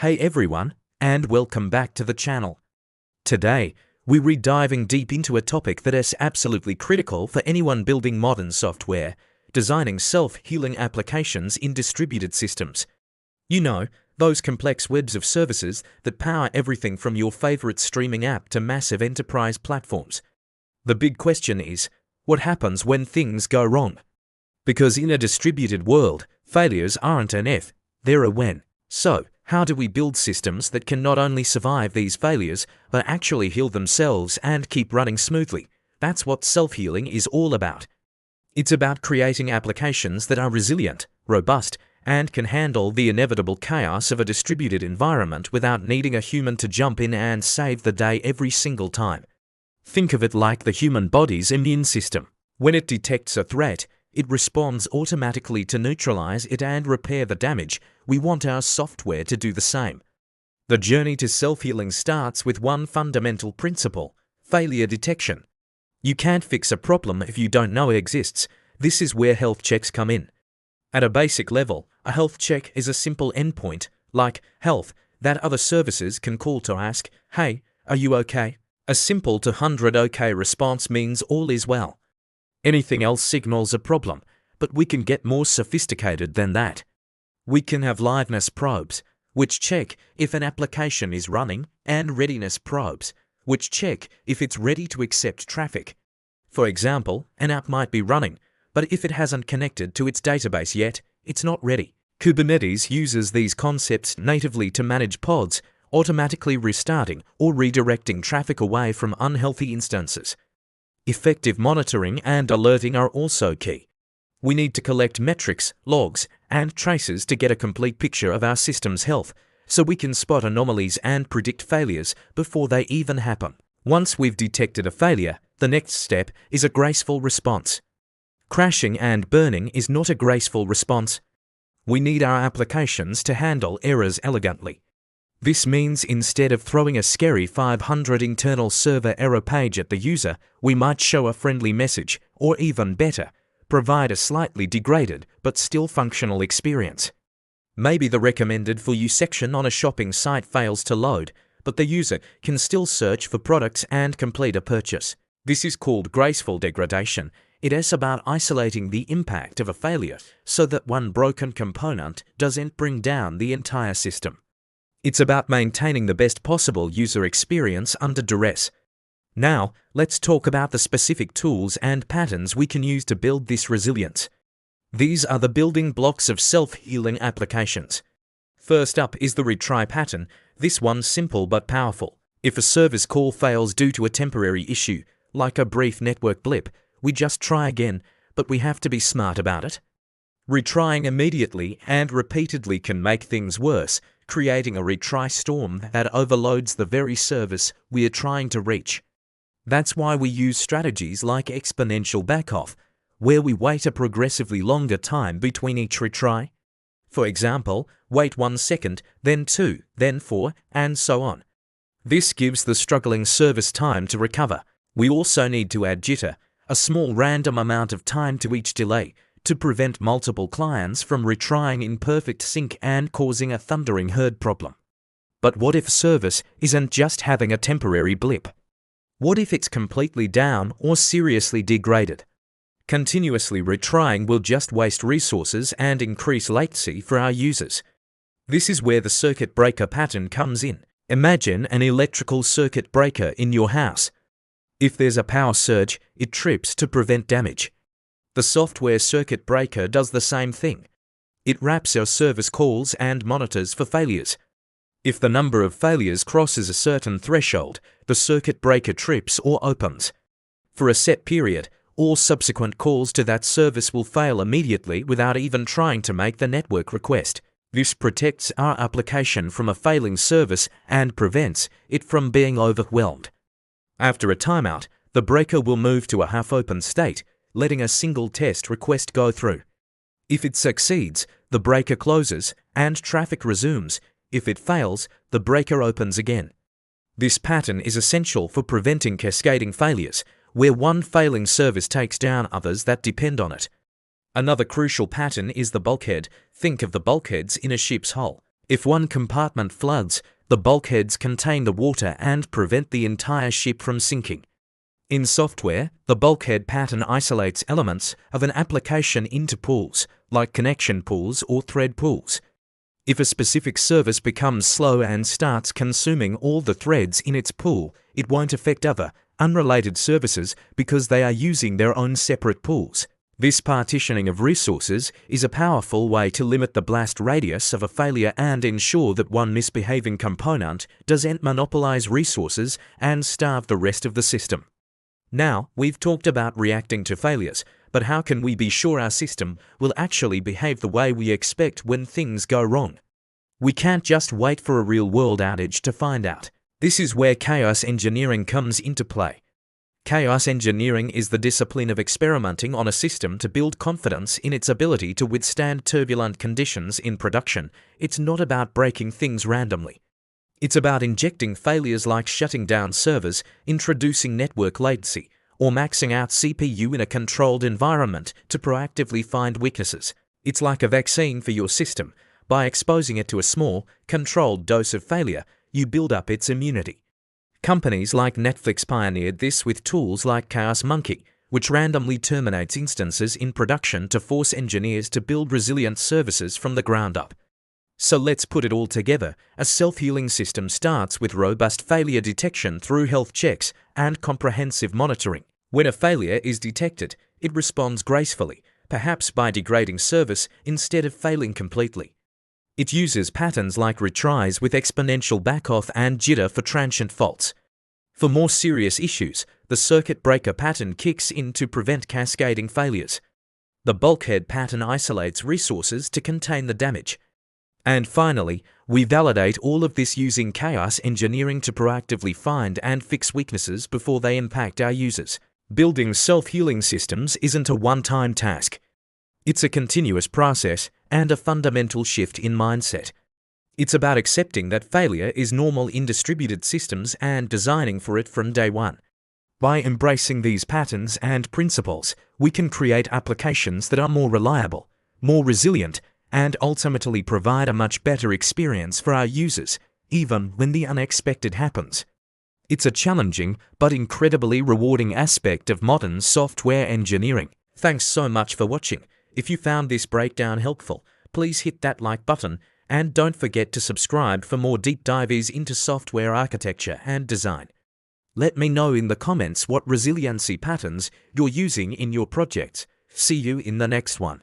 Hey everyone, and welcome back to the channel. Today, we're diving deep into a topic that is absolutely critical for anyone building modern software, designing self-healing applications in distributed systems. You know, those complex webs of services that power everything from your favorite streaming app to massive enterprise platforms. The big question is, what happens when things go wrong? Because in a distributed world, failures aren't an if, they're a when. So, how do we build systems that can not only survive these failures, but actually heal themselves and keep running smoothly? That's what self-healing is all about. It's about creating applications that are resilient, robust, and can handle the inevitable chaos of a distributed environment without needing a human to jump in and save the day every single time. Think of it like the human body's immune system. When it detects a threat, it responds automatically to neutralize it and repair the damage. We want our software to do the same. The journey to self-healing starts with one fundamental principle: failure detection. You can't fix a problem if you don't know it exists. This is where health checks come in. At a basic level, a health check is a simple endpoint, like health, that other services can call to ask, "Hey, are you okay?" A simple to 100 okay response means all is well. Anything else signals a problem, but we can get more sophisticated than that. We can have liveness probes, which check if an application is running, and readiness probes, which check if it's ready to accept traffic. For example, an app might be running, but if it hasn't connected to its database yet, it's not ready. Kubernetes uses these concepts natively to manage pods, automatically restarting or redirecting traffic away from unhealthy instances. Effective monitoring and alerting are also key. We need to collect metrics, logs, and traces to get a complete picture of our system's health, so we can spot anomalies and predict failures before they even happen. Once we've detected a failure, the next step is a graceful response. Crashing and burning is not a graceful response. We need our applications to handle errors elegantly. This means instead of throwing a scary 500 internal server error page at the user, we might show a friendly message, or even better, provide a slightly degraded but still functional experience. Maybe the recommended for you section on a shopping site fails to load, but the user can still search for products and complete a purchase. This is called graceful degradation. It is about isolating the impact of a failure so that one broken component doesn't bring down the entire system. It's about maintaining the best possible user experience under duress. Now, let's talk about the specific tools and patterns we can use to build this resilience. These are the building blocks of self-healing applications. First up is the retry pattern. This one's simple but powerful. If a service call fails due to a temporary issue, like a brief network blip, we just try again, but we have to be smart about it. Retrying immediately and repeatedly can make things worse, creating a retry storm that overloads the very service we are trying to reach. That's why we use strategies like exponential backoff, where we wait a progressively longer time between each retry. For example, wait 1 second, then 2, then 4, and so on. This gives the struggling service time to recover. We also need to add jitter, a small random amount of time to each delay, to prevent multiple clients from retrying in perfect sync and causing a thundering herd problem. But what if a service isn't just having a temporary blip? What if it's completely down or seriously degraded? Continuously retrying will just waste resources and increase latency for our users. This is where the circuit breaker pattern comes in. Imagine an electrical circuit breaker in your house. If there's a power surge, it trips to prevent damage. The software circuit breaker does the same thing. It wraps our service calls and monitors for failures. If the number of failures crosses a certain threshold, the circuit breaker trips or opens. For a set period, all subsequent calls to that service will fail immediately without even trying to make the network request. This protects our application from a failing service and prevents it from being overwhelmed. After a timeout, the breaker will move to a half-open state, letting a single test request go through. If it succeeds, the breaker closes and traffic resumes. If it fails, the breaker opens again. This pattern is essential for preventing cascading failures, where one failing service takes down others that depend on it. Another crucial pattern is the bulkhead. Think of the bulkheads in a ship's hull. If one compartment floods, the bulkheads contain the water and prevent the entire ship from sinking. In software, the bulkhead pattern isolates elements of an application into pools, like connection pools or thread pools. If a specific service becomes slow and starts consuming all the threads in its pool, it won't affect other, unrelated services because they are using their own separate pools. This partitioning of resources is a powerful way to limit the blast radius of a failure and ensure that one misbehaving component doesn't monopolize resources and starve the rest of the system. Now, we've talked about reacting to failures, but how can we be sure our system will actually behave the way we expect when things go wrong? We can't just wait for a real-world outage to find out. This is where chaos engineering comes into play. Chaos engineering is the discipline of experimenting on a system to build confidence in its ability to withstand turbulent conditions in production. It's not about breaking things randomly. It's about injecting failures like shutting down servers, introducing network latency, or maxing out CPU in a controlled environment to proactively find weaknesses. It's like a vaccine for your system. By exposing it to a small, controlled dose of failure, you build up its immunity. Companies like Netflix pioneered this with tools like Chaos Monkey, which randomly terminates instances in production to force engineers to build resilient services from the ground up. So let's put it all together. A self-healing system starts with robust failure detection through health checks and comprehensive monitoring. When a failure is detected, it responds gracefully, perhaps by degrading service instead of failing completely. It uses patterns like retries with exponential backoff and jitter for transient faults. For more serious issues, the circuit breaker pattern kicks in to prevent cascading failures. The bulkhead pattern isolates resources to contain the damage. And finally, we validate all of this using chaos engineering to proactively find and fix weaknesses before they impact our users. Building self-healing systems isn't a one-time task. It's a continuous process and a fundamental shift in mindset. It's about accepting that failure is normal in distributed systems and designing for it from day one. By embracing these patterns and principles, we can create applications that are more reliable, more resilient, and ultimately provide a much better experience for our users, even when the unexpected happens. It's a challenging but incredibly rewarding aspect of modern software engineering. Thanks so much for watching. If you found this breakdown helpful, please hit that like button and don't forget to subscribe for more deep dives into software architecture and design. Let me know in the comments what resiliency patterns you're using in your projects. See you in the next one.